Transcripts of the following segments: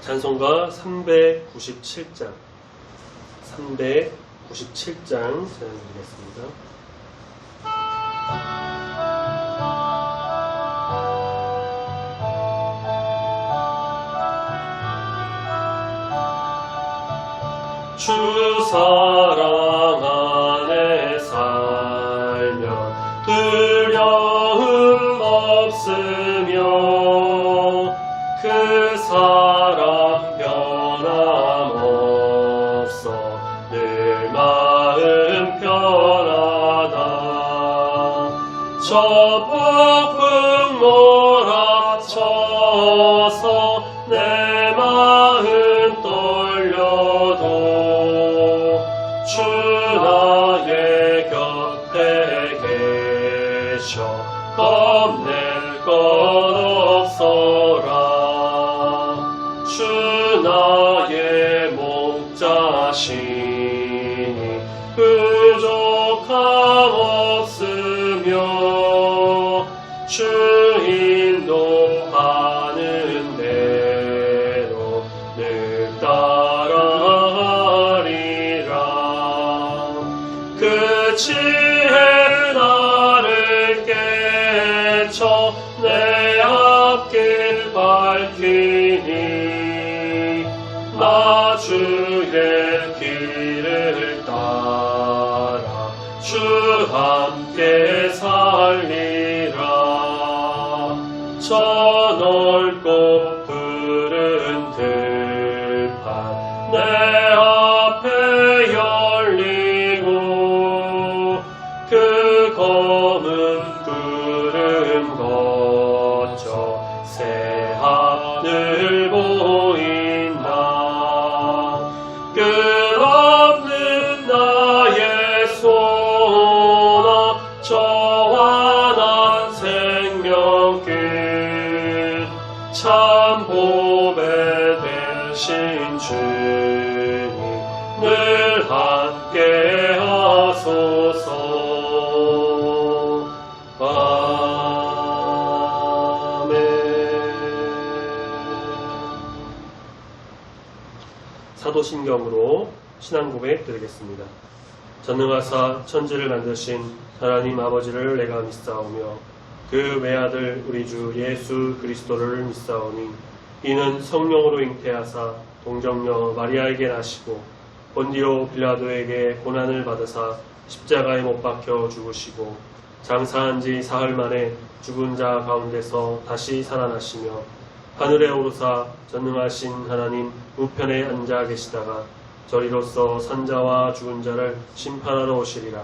찬송가 397장 찬양드리겠습니다. 주 사랑 안에 살면 두려움 없으며 그 사랑 변함없어 늘 마음 편하다. 저 폭풍 몰아쳐서 내 마음 떨려도 주 나의 곁에 계셔 겁낼 것 없어라. 주 나의 목자시니 부족함 없으며 주 인도하는 대로 늘 따라가리라. 그 지혜 나를 깨쳐 내 앞길 밝히니 나 주의 길을 따라 주 함께 살리라. 저 넓고 푸른 들판 내 앞에 열리고 그 검은 구름 거쳐 새 하늘 보인다. 끝없는 나의 소나 저와 난 생명길 참 보배 되신 주님 늘 함께 하소서. 사도신경으로 신앙고백 드리겠습니다. 전능하사 천지를 만드신 하나님 아버지를 내가 믿사오며 그 외아들 우리 주 예수 그리스도를 믿사오니 이는 성령으로 잉태하사 동정녀 마리아에게 나시고 본디오 빌라도에게 고난을 받으사 십자가에 못 박혀 죽으시고 장사한 지 사흘 만에 죽은 자 가운데서 다시 살아나시며 하늘에 오르사 전능하신 하나님 우편에 앉아 계시다가 저리로서 산자와 죽은 자를 심판하러 오시리라.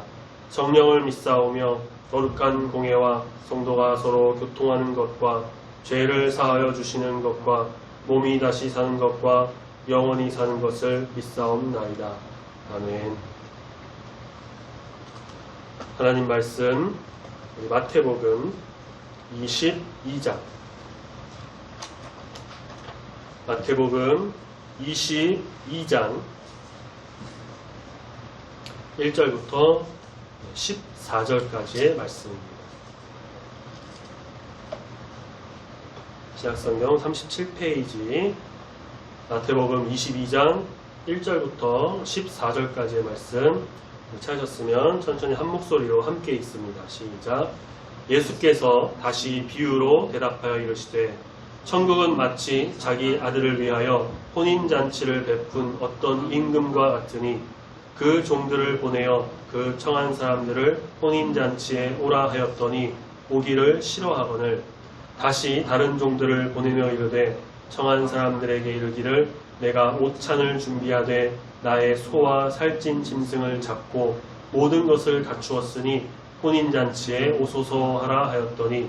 성령을 믿사오며 거룩한 공예와 성도가 서로 교통하는 것과 죄를 사하여 주시는 것과 몸이 다시 사는 것과 영원히 사는 것을 믿사옵나이다. 아멘. 하나님 말씀 마태복음 22장 마태복음 22장 1절부터 14절까지의 말씀입니다. 신약성경 37페이지 마태복음 22장 1절부터 14절까지의 말씀 찾으셨으면 천천히 한 목소리로 함께 읽습니다. 시작. 예수께서 다시 비유로 대답하여 이르시되 천국은 마치 자기 아들을 위하여 혼인잔치를 베푼 어떤 임금과 같으니 그 종들을 보내어 그 청한 사람들을 혼인잔치에 오라 하였더니 오기를 싫어하거늘 다시 다른 종들을 보내며 이르되 청한 사람들에게 이르기를 내가 옷찬을 준비하되 나의 소와 살찐 짐승을 잡고 모든 것을 갖추었으니 혼인잔치에 오소서 하라 하였더니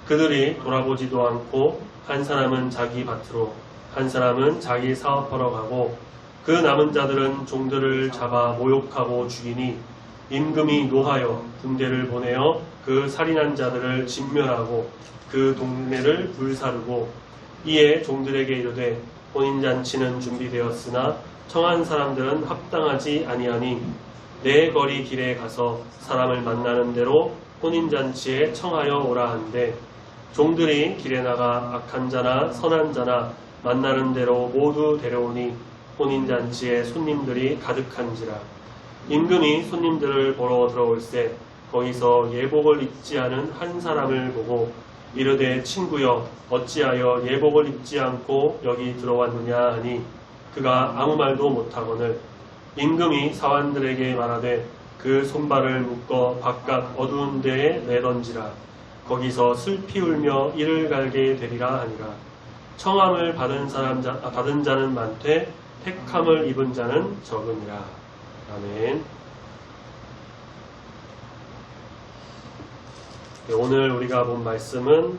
그들이 돌아보지도 않고 한 사람은 자기 밭으로 한 사람은 자기 사업하러 가고 그 남은 자들은 종들을 잡아 모욕하고 죽이니 임금이 노하여 군대를 보내어 그 살인한 자들을 진멸하고 그 동네를 불사르고 이에 종들에게 이르되 혼인잔치는 준비되었으나 청한 사람들은 합당하지 아니하니 내 거리 길에 가서 사람을 만나는 대로 혼인잔치에 청하여 오라 한데 종들이 길에 나가 악한 자나 선한 자나 만나는 대로 모두 데려오니 혼인잔치에 손님들이 가득한지라. 임금이 손님들을 보러 들어올새 거기서 예복을 입지 않은 한 사람을 보고 이르되 친구여 어찌하여 예복을 입지 않고 여기 들어왔느냐 하니 그가 아무 말도 못하거늘 임금이 사환들에게 말하되 그 손발을 묶어 바깥 어두운 데에 내던지라. 거기서 슬피 울며 이를 갈게 되리라 하니라. 청함을 받은 자는 많되 택함을 입은 자는 적으니라. 아멘. 네, 오늘 우리가 본 말씀은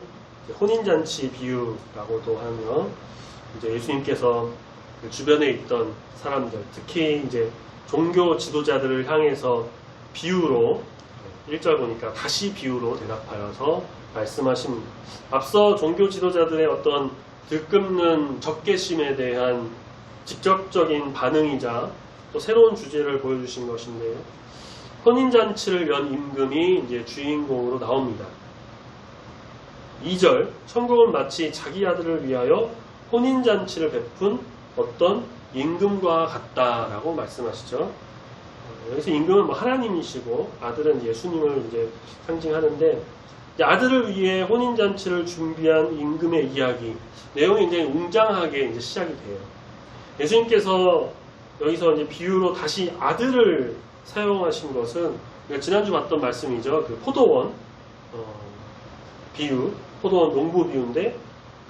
혼인잔치 비유라고도 하며 이제 예수님께서 그 주변에 있던 사람들, 특히 이제 종교 지도자들을 향해서 비유로 1절 보니까 다시 비유로 대답하여서 말씀하십니다. 앞서 종교 지도자들의 어떤 들끓는 적개심에 대한 직접적인 반응이자 또 새로운 주제를 보여주신 것인데요. 혼인잔치를 연 임금이 이제 주인공으로 나옵니다. 2절, 천국은 마치 자기 아들을 위하여 혼인잔치를 베푼 어떤 임금과 같다라고 말씀하시죠. 여기서 임금은 뭐 하나님이시고 아들은 예수님을 이제 상징하는데, 아들을 위해 혼인잔치를 준비한 임금의 이야기, 내용이 굉장히 웅장하게 이제 시작이 돼요. 예수님께서 여기서 이제 비유로 다시 아들을 사용하신 것은 지난주 봤던 말씀이죠. 그 포도원 비유, 포도원 농부 비유인데,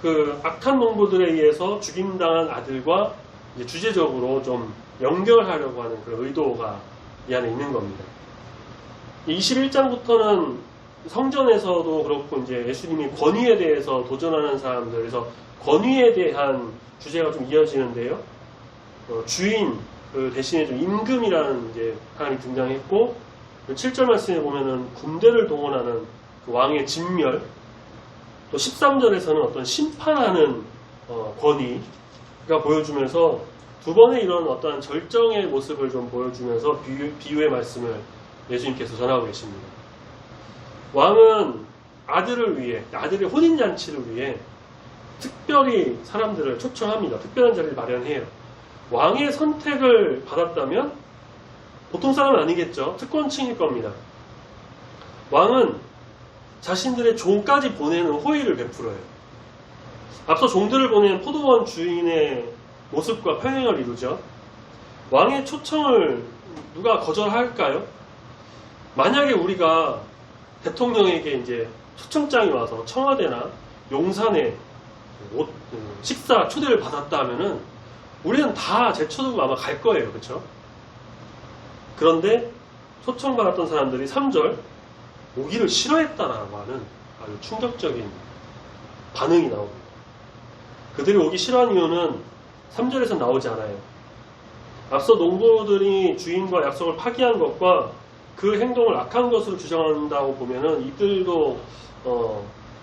그 악한 농부들에 의해서 죽임당한 아들과 이제 주제적으로 좀 연결하려고 하는 그런 의도가 이 안에 있는 겁니다. 21장부터는 성전에서도 그렇고 이제 예수님이 권위에 대해서 도전하는 사람들, 그래서 권위에 대한 주제가 좀 이어지는데요. 주인 그 대신에 좀 임금이라는 이제 사람이 등장했고, 7절 말씀에 보면은 군대를 동원하는 그 왕의 진멸, 또 13절에서는 어떤 심판하는 권위가 보여주면서 두 번의 이런 어떤 절정의 모습을 좀 보여주면서 비유의 말씀을 예수님께서 전하고 계십니다. 왕은 아들을 위해, 아들의 혼인잔치를 위해 특별히 사람들을 초청합니다. 특별한 자리를 마련해요. 왕의 선택을 받았다면 보통 사람은 아니겠죠. 특권층일 겁니다. 왕은 자신들의 종까지 보내는 호의를 베풀어요. 앞서 종들을 보낸 포도원 주인의 모습과 평행을 이루죠. 왕의 초청을 누가 거절할까요? 만약에 우리가 대통령에게 이제 초청장이 와서 청와대나 용산에 식사 초대를 받았다 하면은 우리는 다 제쳐두고 아마 갈 거예요. 그렇죠? 그런데 초청받았던 사람들이 3절 오기를 싫어했다라고 하는 아주 충격적인 반응이 나옵니다. 그들이 오기 싫어한 이유는 3절에서 나오지 않아요. 앞서 농부들이 주인과 약속을 파기한 것과 그 행동을 악한 것으로 주장한다고 보면은 이들도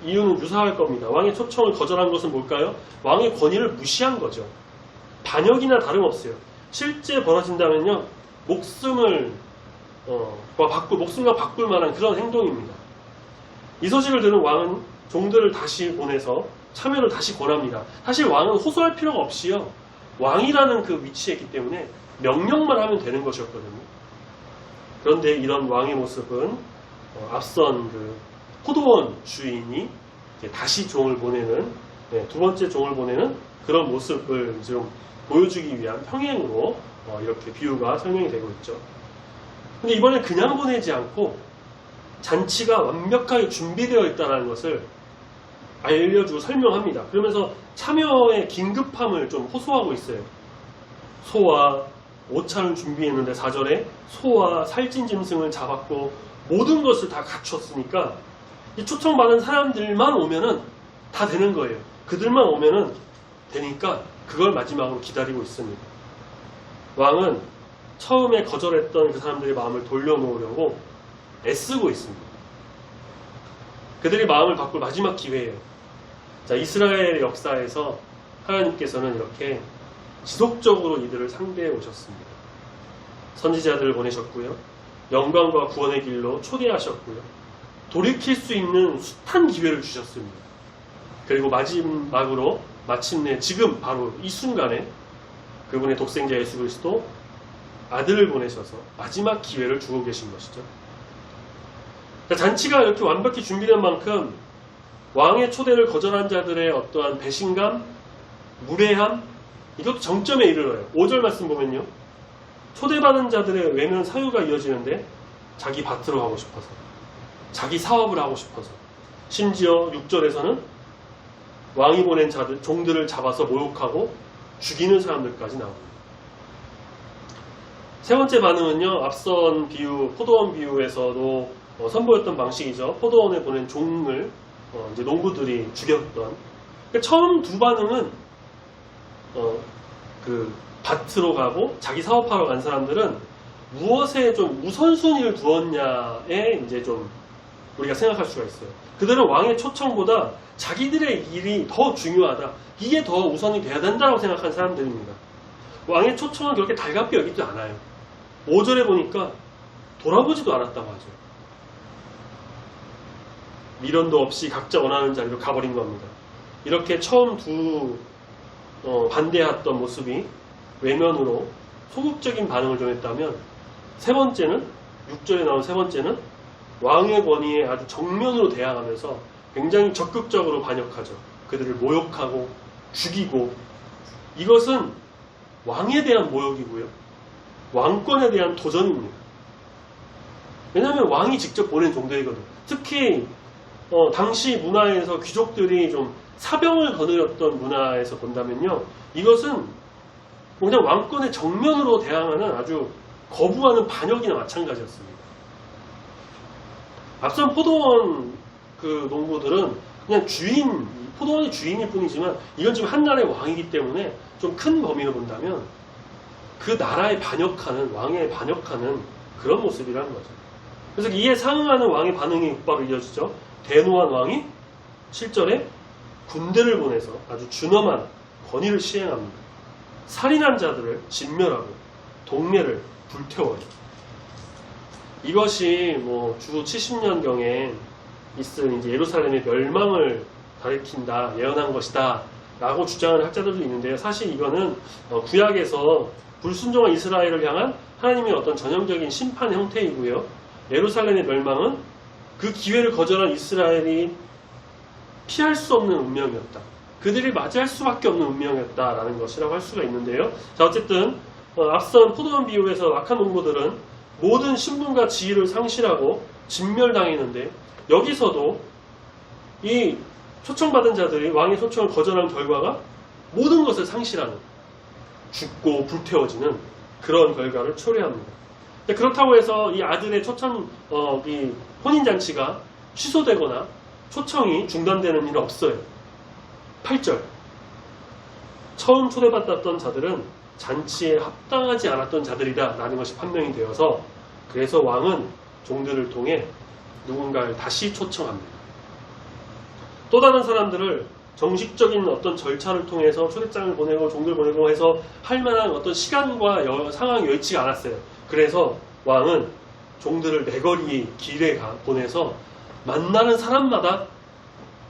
이유는 유사할 겁니다. 왕의 초청을 거절한 것은 뭘까요? 왕의 권위를 무시한 거죠. 반역이나 다름없어요. 실제 벌어진다면요, 목숨과 바꿀 만한 그런 행동입니다. 이 소식을 들은 왕은 종들을 다시 보내서 참여를 다시 권합니다. 사실 왕은 호소할 필요가 없이요, 왕이라는 그 위치에 있기 때문에 명령만 하면 되는 것이었거든요. 그런데 이런 왕의 모습은 앞선 그 포도원 주인이 이제 다시 종을 보내는, 두 번째 종을 보내는 그런 모습을 좀 보여주기 위한 평행으로 이렇게 비유가 설명이 되고 있죠. 근데 이번에 그냥 보내지 않고 잔치가 완벽하게 준비되어 있다는 것을 알려주고 설명합니다. 그러면서 참여의 긴급함을 좀 호소하고 있어요. 소와 오찬을 준비했는데 4절에 소와 살찐 짐승을 잡았고 모든 것을 다 갖췄으니까 이 초청받은 사람들만 오면은 다 되는 거예요. 그들만 오면은 되니까 그걸 마지막으로 기다리고 있습니다. 왕은 처음에 거절했던 그 사람들의 마음을 돌려놓으려고 애쓰고 있습니다. 그들이 마음을 바꿀 마지막 기회예요. 자, 이스라엘 역사에서 하나님께서는 이렇게 지속적으로 이들을 상대해 오셨습니다. 선지자들을 보내셨고요. 영광과 구원의 길로 초대하셨고요. 돌이킬 수 있는 숱한 기회를 주셨습니다. 그리고 마지막으로 마침내 지금 바로 이 순간에 그분의 독생자 예수 그리스도 아들을 보내셔서 마지막 기회를 주고 계신 것이죠. 잔치가 이렇게 완벽히 준비된 만큼 왕의 초대를 거절한 자들의 어떠한 배신감, 무례함, 이것도 정점에 이르러요. 5절 말씀 보면요. 초대받은 자들의 외면 사유가 이어지는데 자기 밭으로 가고 싶어서, 자기 사업을 하고 싶어서, 심지어 6절에서는 왕이 보낸 자들, 종들을 잡아서 모욕하고 죽이는 사람들까지 나옵니다. 세 번째 반응은요. 앞선 비유, 포도원 비유에서도 선보였던 방식이죠. 포도원에 보낸 종을 이제 농부들이 죽였던. 그러니까 처음 두 반응은 그 밭으로 가고 자기 사업하러 간 사람들은 무엇에 좀 우선순위를 두었냐에 이제 좀 우리가 생각할 수가 있어요. 그들은 왕의 초청보다 자기들의 일이 더 중요하다. 이게 더 우선이 돼야 된다고 생각한 사람들입니다. 왕의 초청은 그렇게 달갑게 여기지 않아요. 5절에 보니까 돌아보지도 않았다고 하죠. 미련도 없이 각자 원하는 자리로 가버린 겁니다. 이렇게 처음 반대했던 모습이 외면으로 소극적인 반응을 좀 했다면, 세 번째는 6절에 나온 세 번째는 왕의 권위에 아주 정면으로 대항하면서 굉장히 적극적으로 반역하죠. 그들을 모욕하고 죽이고, 이것은 왕에 대한 모욕이고요. 왕권에 대한 도전입니다. 왜냐하면 왕이 직접 보낸 종들이거든요. 특히 당시 문화에서 귀족들이 좀 사병을 거느렸던 문화에서 본다면요. 이것은 그냥 왕권의 정면으로 대항하는 아주 거부하는 반역이나 마찬가지였습니다. 앞선 포도원 그 농부들은 그냥 포도원의 주인일 뿐이지만 이건 지금 한 나라의 왕이기 때문에 좀 큰 범위로 본다면 그 나라에 반역하는, 왕에 반역하는 그런 모습이라는 거죠. 그래서 이에 상응하는 왕의 반응이 바로 이어지죠. 대노한 왕이 7절에 군대를 보내서 아주 준엄한 권위를 시행합니다. 살인한 자들을 진멸하고 동네를 불태워요. 이것이 주 70년경에 있은 이제 예루살렘의 멸망을 가리킨다, 예언한 것이다 라고 주장하는 학자들도 있는데요. 사실 이거는 구약에서 불순종한 이스라엘을 향한 하나님의 어떤 전형적인 심판 형태이고요. 예루살렘의 멸망은 그 기회를 거절한 이스라엘이 피할 수 없는 운명이었다. 그들이 맞이할 수밖에 없는 운명이었다라는 것이라고 할 수가 있는데요. 자, 어쨌든 앞선 포도원 비유에서 악한 농부들은 모든 신분과 지위를 상실하고 진멸당했는데, 여기서도 이 초청받은 자들이 왕의 초청을 거절한 결과가 모든 것을 상실하는, 죽고 불태워지는 그런 결과를 초래합니다. 그렇다고 해서 이 아들의 이 혼인잔치가 취소되거나 초청이 중단되는 일은 없어요. 8절. 처음 초대받았던 자들은 잔치에 합당하지 않았던 자들이다 라는 것이 판명이 되어서, 그래서 왕은 종들을 통해 누군가를 다시 초청합니다. 또 다른 사람들을 정식적인 어떤 절차를 통해서 초대장을 보내고 종들 보내고 해서 할 만한 어떤 시간과 상황이 여의치가 않았어요. 그래서 왕은 종들을 내거리 길에 보내서 만나는 사람마다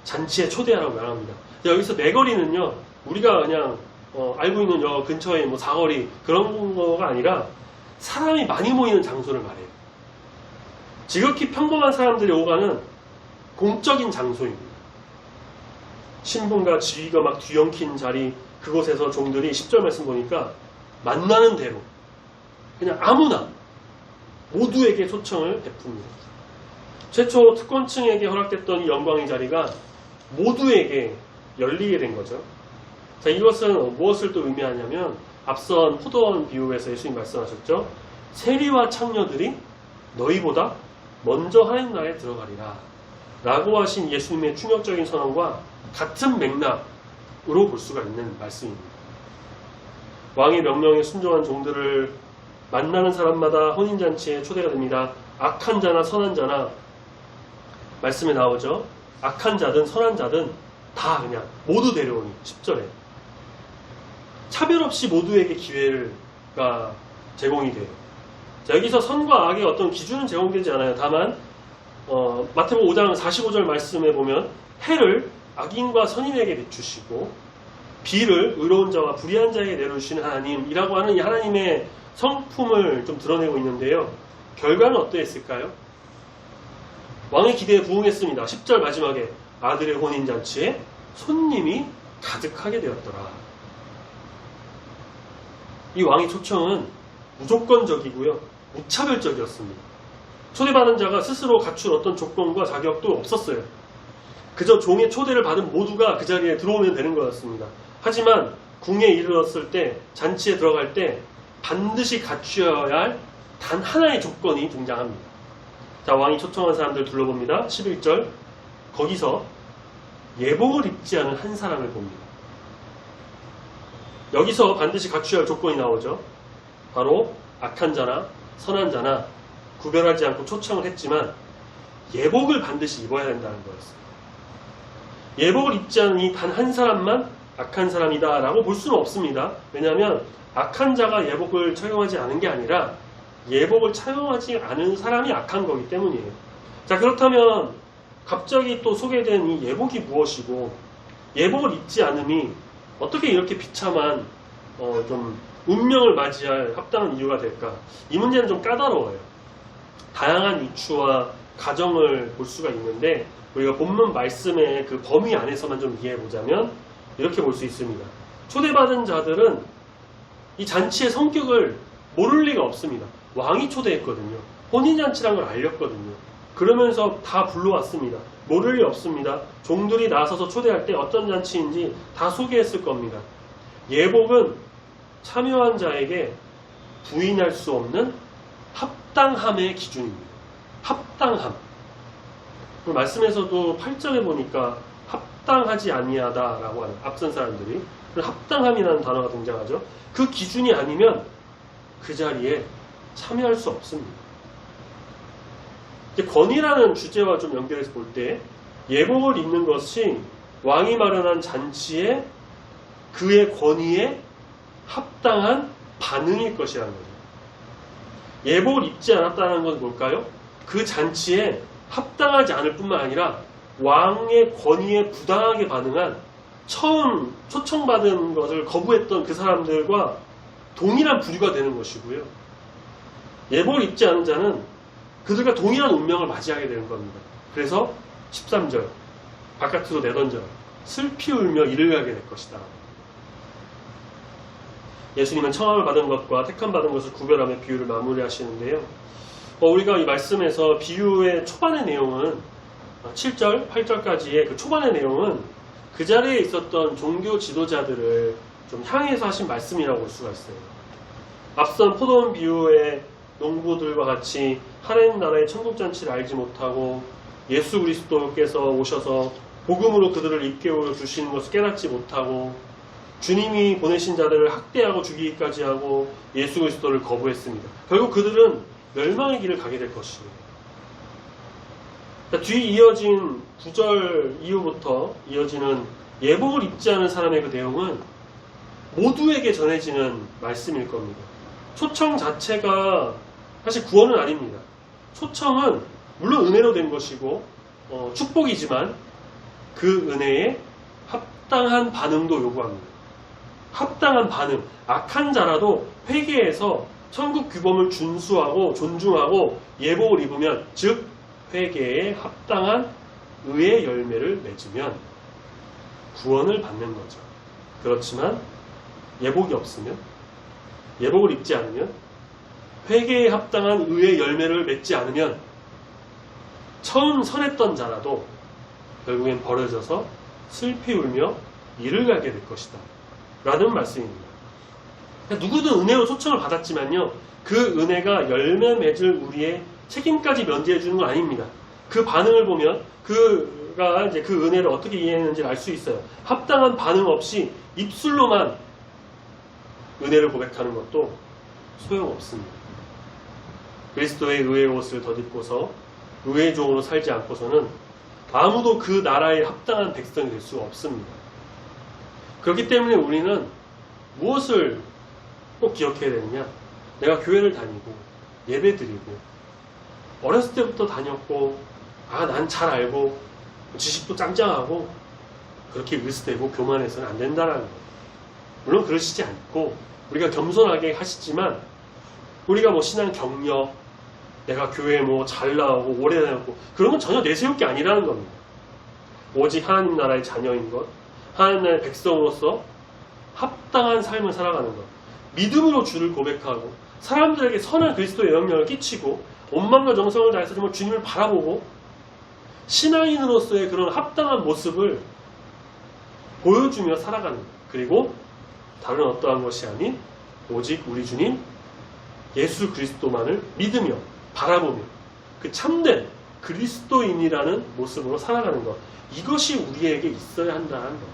잔치에 초대하라고 말합니다. 여기서 내거리는요, 우리가 그냥 알고 있는 여 근처에 사거리 그런 거가 아니라 사람이 많이 모이는 장소를 말해요. 지극히 평범한 사람들이 오가는 공적인 장소입니다. 신분과 지위가 막 뒤엉킨 자리, 그곳에서 종들이 10절 말씀 보니까 만나는 대로 그냥 아무나 모두에게 초청을 베풉니다. 최초 특권층에게 허락됐던 이 영광의 자리가 모두에게 열리게 된 거죠. 자, 이것은 무엇을 또 의미하냐면, 앞선 포도원 비유에서 예수님 말씀하셨죠. 세리와 창녀들이 너희보다 먼저 하늘나라에 들어가리라 라고 하신 예수님의 충격적인 선언과 같은 맥락으로 볼 수가 있는 말씀입니다. 왕의 명령에 순종한 종들을 만나는 사람마다 혼인잔치에 초대가 됩니다. 악한 자나 선한 자나, 말씀에 나오죠. 악한 자든 선한 자든 다 그냥 모두 데려오니, 10절에 차별 없이 모두에게 기회가 제공이 돼요. 자, 여기서 선과 악의 어떤 기준은 제공되지 않아요. 다만 마태복음 5장 45절 말씀에 보면 해를 악인과 선인에게 비추시고 비를 의로운 자와 불의한 자에게 내려주시는 하나님이라고 하는 이 하나님의 성품을 좀 드러내고 있는데요. 결과는 어떠했을까요? 왕의 기대에 부응했습니다. 10절 마지막에 아들의 혼인잔치에 손님이 가득하게 되었더라. 이 왕의 초청은 무조건적이고요. 무차별적이었습니다. 초대받은 자가 스스로 갖출 어떤 조건과 자격도 없었어요. 그저 종의 초대를 받은 모두가 그 자리에 들어오면 되는 거였습니다. 하지만 궁에 이르렀을 때, 잔치에 들어갈 때 반드시 갖추어야 할 단 하나의 조건이 등장합니다. 자, 왕이 초청한 사람들 둘러봅니다. 11절. 거기서 예복을 입지 않은 한 사람을 봅니다. 여기서 반드시 갖추어야 할 조건이 나오죠. 바로 악한 자나 선한 자나 구별하지 않고 초청을 했지만 예복을 반드시 입어야 된다는 거였어요. 예복을 입지 않은 이 단 한 사람만 악한 사람이다 라고 볼 수는 없습니다. 왜냐하면 악한 자가 예복을 착용하지 않은 게 아니라 예복을 착용하지 않은 사람이 악한 거기 때문이에요. 자, 그렇다면 갑자기 또 소개된 이 예복이 무엇이고 예복을 입지 않음이 어떻게 이렇게 비참한 좀 운명을 맞이할 합당한 이유가 될까? 이 문제는 좀 까다로워요. 다양한 이추와 가정을 볼 수가 있는데 우리가 본문 말씀의 그 범위 안에서만 좀 이해해 보자면 이렇게 볼 수 있습니다. 초대받은 자들은 이 잔치의 성격을 모를 리가 없습니다. 왕이 초대했거든요. 혼인잔치란 걸 알렸거든요. 그러면서 다 불러왔습니다. 모를 리 없습니다. 종들이 나서서 초대할 때 어떤 잔치인지 다 소개했을 겁니다. 예복은 참여한 자에게 부인할 수 없는 합당함의 기준입니다. 합당함. 말씀에서도 8절에 보니까 합당하지 아니하다라고 하는 앞선 사람들이 합당함이라는 단어가 등장하죠. 그 기준이 아니면 그 자리에 참여할 수 없습니다. 권위라는 주제와 좀 연결해서 볼 때 예복을 입는 것이 왕이 마련한 잔치에 그의 권위에 합당한 반응일 것이라는 거죠. 예복을 입지 않았다는 건 뭘까요? 그 잔치에 합당하지 않을 뿐만 아니라 왕의 권위에 부당하게 반응한 처음 초청받은 것을 거부했던 그 사람들과 동일한 부류가 되는 것이고요. 예복을 입지 않은 자는 그들과 동일한 운명을 맞이하게 되는 겁니다. 그래서 13절 바깥으로 내던져 슬피 울며 이를 가게 될 것이다. 예수님은 청함을 받은 것과 택함 받은 것을 구별하며 비유를 마무리하시는데요. 우리가 이 말씀에서 비유의 초반의 내용은 7절, 8절까지의 그 초반의 내용은 그 자리에 있었던 종교 지도자들을 좀 향해서 하신 말씀이라고 볼 수가 있어요. 앞선 포도원 비유의 농부들과 같이 하나님 나라의 천국잔치를 알지 못하고 예수 그리스도께서 오셔서 복음으로 그들을 일깨워 주시는 것을 깨닫지 못하고 주님이 보내신 자들을 학대하고 죽이기까지 하고 예수 그리스도를 거부했습니다. 결국 그들은 멸망의 길을 가게 될 것이에요. 뒤 이어진 9절 이후부터 이어지는 예복을 입지 않은 사람의 그 내용은 모두에게 전해지는 말씀일 겁니다. 초청 자체가 사실 구원은 아닙니다. 초청은 물론 은혜로 된 것이고 축복이지만 그 은혜에 합당한 반응도 요구합니다. 합당한 반응, 악한 자라도 회개해서 천국 규범을 준수하고 존중하고 예복을 입으면 즉 회개에 합당한 의의 열매를 맺으면 구원을 받는 거죠. 그렇지만 예복이 없으면 예복을 입지 않으면 회개에 합당한 의의 열매를 맺지 않으면 처음 선했던 자라도 결국엔 버려져서 슬피 울며 이를 가게 될 것이다 라는 말씀입니다. 누구든 은혜로 초청을 받았지만요 그 은혜가 열매 맺을 우리의 책임까지 면제해 주는 건 아닙니다. 그 반응을 보면 그가 이제 그 은혜를 어떻게 이해했는지 알 수 있어요. 합당한 반응 없이 입술로만 은혜를 고백하는 것도 소용없습니다. 그리스도의 의의 옷을 덧입고서 의의 종으로 살지 않고서는 아무도 그 나라에 합당한 백성이 될 수가 없습니다. 그렇기 때문에 우리는 무엇을 꼭 기억해야 되느냐? 내가 교회를 다니고 예배 드리고 어렸을 때부터 다녔고 난 잘 알고 지식도 짱짱하고 그렇게 으스대고 교만해서는 안 된다는 거예요. 물론 그러시지 않고 우리가 겸손하게 하시지만 우리가 뭐 신앙 경력, 내가 교회에 뭐 잘 나오고 오래 다녔고 그런 건 전혀 내세울 게 아니라는 겁니다. 오직 하나님 나라의 자녀인 것, 하나님 나라의 백성으로서 합당한 삶을 살아가는 것, 믿음으로 주를 고백하고 사람들에게 선한 그리스도의 영향을 끼치고 온 마음과 정성을 다해서 정말 주님을 바라보고 신앙인으로서의 그런 합당한 모습을 보여주며 살아가는 것. 그리고 다른 어떠한 것이 아닌 오직 우리 주님 예수 그리스도만을 믿으며 바라보며 그 참된 그리스도인이라는 모습으로 살아가는 것. 이것이 우리에게 있어야 한다는 것.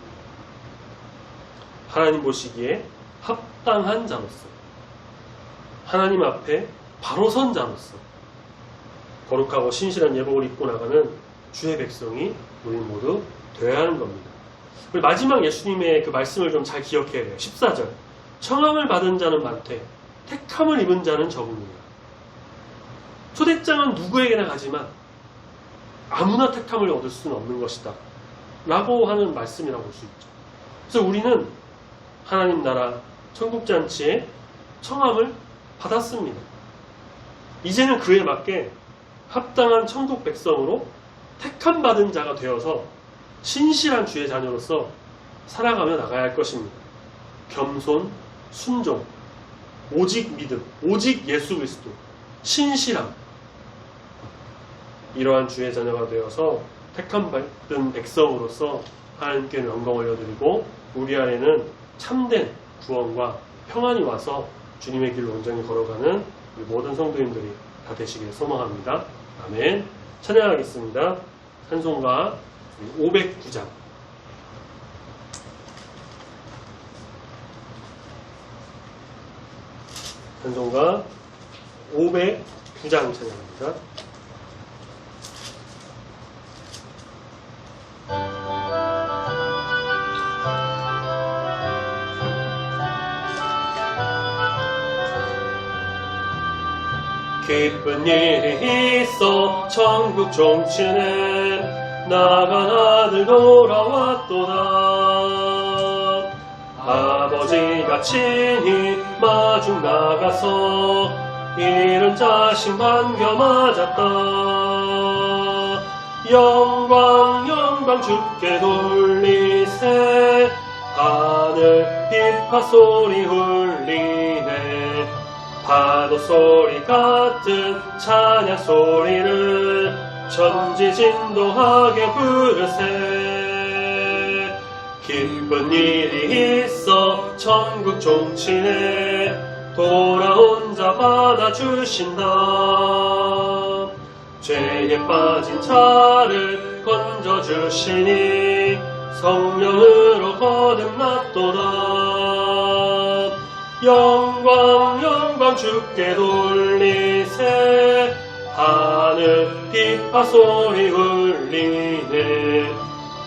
하나님 보시기에 합당한 자로서 하나님 앞에 바로 선 자로서 거룩하고 신실한 예복을 입고 나가는 주의 백성이 우리 모두 되어야 하는 겁니다. 그리고 마지막 예수님의 그 말씀을 좀 잘 기억해야 돼요. 14절 청함을 받은 자는 많되 택함을 입은 자는 적으니라. 초대장은 누구에게나 가지만 아무나 택함을 얻을 수는 없는 것이다 라고 하는 말씀이라고 볼 수 있죠. 그래서 우리는 하나님 나라 천국잔치에 청함을 받았습니다. 이제는 그에 맞게 합당한 천국 백성으로 택함 받은 자가 되어서 신실한 주의 자녀로서 살아가며 나가야 할 것입니다. 겸손, 순종, 오직 믿음, 오직 예수 그리스도, 신실함. 이러한 주의 자녀가 되어서 택함 받은 백성으로서 하나님께 영광 올려드리고 우리 안에는 참된 구원과 평안이 와서 주님의 길로 온전히 걸어가는 우리 모든 성도님들이 다 되시길 소망합니다. 아멘. 찬양하겠습니다. 찬송가 509장. 찬송가 509장 찬양합니다. 기쁜 일이 있어 천국 종치네 나간 아들 돌아왔도다. 아버지가 친히 마중 나가서 잃은 자식 반겨 맞았다. 영광 영광 주께 돌리세 하늘 비파 소리 울리네. 파도 소리 같은 찬양 소리를 전지진동하게 부르세. 기쁜 일이 있어 천국 종치네 돌아온 자 받아주신다. 죄에 빠진 자를 건져주시니 성령으로 거듭났도다. 영광 영광 주께 돌리세 하늘 비파 소리 울리네.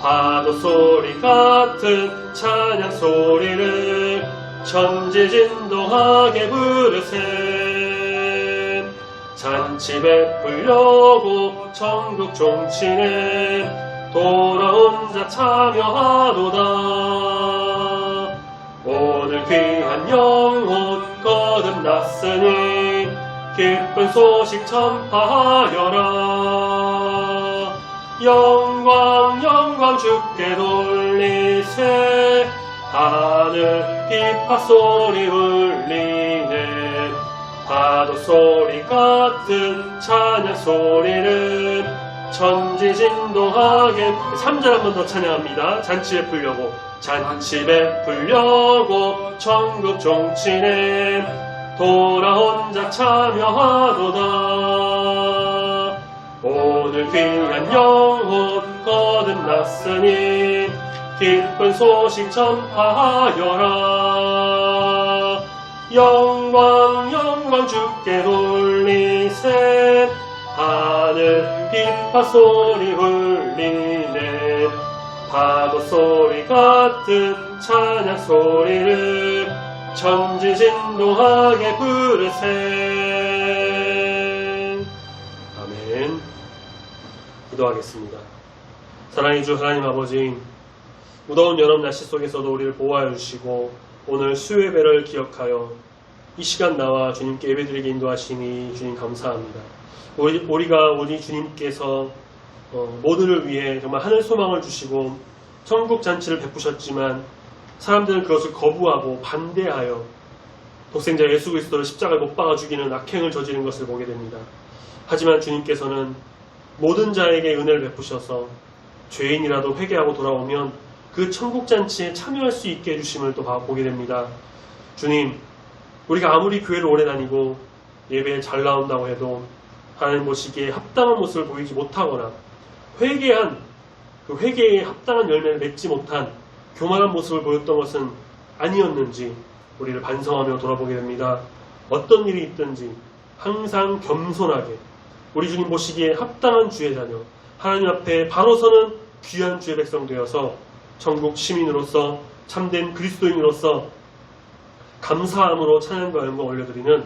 파도 소리 같은 찬양 소리를 천지진동하게 부르세. 잔치 베풀려고 천국 종치네 돌아온 자 참여하도다. 오늘 귀한 영혼 거듭났으니 기쁜 소식 전파하여라. 영광 영광 주께 돌리세 하늘 비파 소리 울리네. 파도 소리 같은 찬양 소리를 천지진동하게. 3절 한 번 더 찬양합니다. 잔치 베풀려고 잔치 베풀려고 천국 종치네 돌아온 자 참여하도다. 오늘 귀한 영혼 거듭났으니 기쁜 소식 전파하여라. 영광 영광 주께 돌리세 하늘 비파 소리 울리네. 파도 소리 같은 찬양 소리를 천지진동하게 부르세. 아멘. 기도하겠습니다. 사랑의 주 하나님 아버지, 무더운 여름 날씨 속에서도 우리를 보호하여 주시고 오늘 수요예배를 기억하여 이 시간 나와 주님께 예배드리게 인도하시니 주님 감사합니다. 우리 주님께서 모두를 위해 정말 하늘 소망을 주시고 천국 잔치를 베푸셨지만 사람들은 그것을 거부하고 반대하여 독생자 예수 그리스도를 십자가에 못 박아 죽이는 악행을 저지른 것을 보게 됩니다. 하지만 주님께서는 모든 자에게 은혜를 베푸셔서 죄인이라도 회개하고 돌아오면 그 천국 잔치에 참여할 수 있게 해주심을 또 보게 됩니다. 주님, 우리가 아무리 교회를 오래 다니고 예배에 잘 나온다고 해도 하나님 보시기에 합당한 모습을 보이지 못하거나 회개한 그 회개에 합당한 열매를 맺지 못한 교만한 모습을 보였던 것은 아니었는지 우리를 반성하며 돌아보게 됩니다. 어떤 일이 있든지 항상 겸손하게 우리 주님 보시기에 합당한 주의 자녀, 하나님 앞에 바로 서는 귀한 주의 백성 되어서 천국 시민으로서 참된 그리스도인으로서 감사함으로 찬양과 영광 올려드리는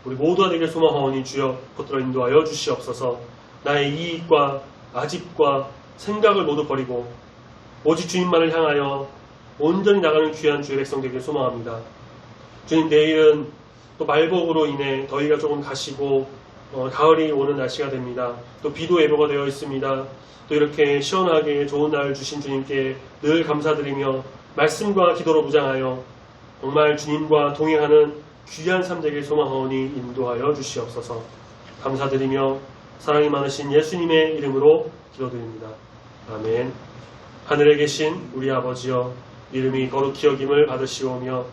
우리 모두가 되길 소망하오니 주여 붙들어 인도하여 주시옵소서. 나의 이익과 아집과 생각을 모두 버리고 오직 주님만을 향하여 온전히 나가는 귀한 주의 백성 되길 소망합니다. 주님, 내일은 또 말복으로 인해 더위가 조금 가시고 가을이 오는 날씨가 됩니다. 또 비도 예보가 되어 있습니다. 또 이렇게 시원하게 좋은 날 주신 주님께 늘 감사드리며 말씀과 기도로 무장하여 정말 주님과 동행하는 귀한 삶 되길 소망하오니 인도하여 주시옵소서. 감사드리며 사랑이 많으신 예수님의 이름으로 기도드립니다. 아멘. 하늘에 계신 우리 아버지여, 이름이 거룩히 여김을 받으시오며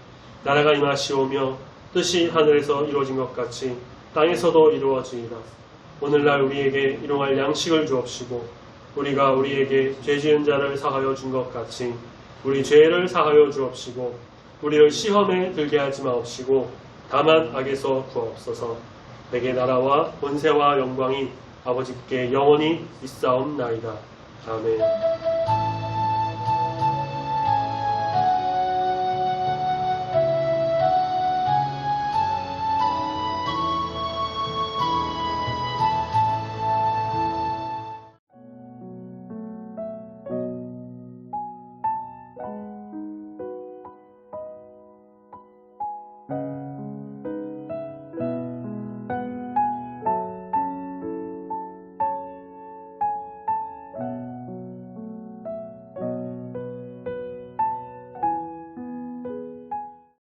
나라가 임하시오며 뜻이 하늘에서 이루어진 것 같이 땅에서도 이루어지이다. 오늘날 우리에게 일용할 양식을 주옵시고 우리가 우리에게 죄 지은 자를 사하여 준 것 같이 우리 죄를 사하여 주옵시고 우리를 시험에 들게 하지 마옵시고 다만 악에서 구하옵소서. 내게 나라와 권세와 영광이 아버지께 영원히 있사옵나이다. 아멘.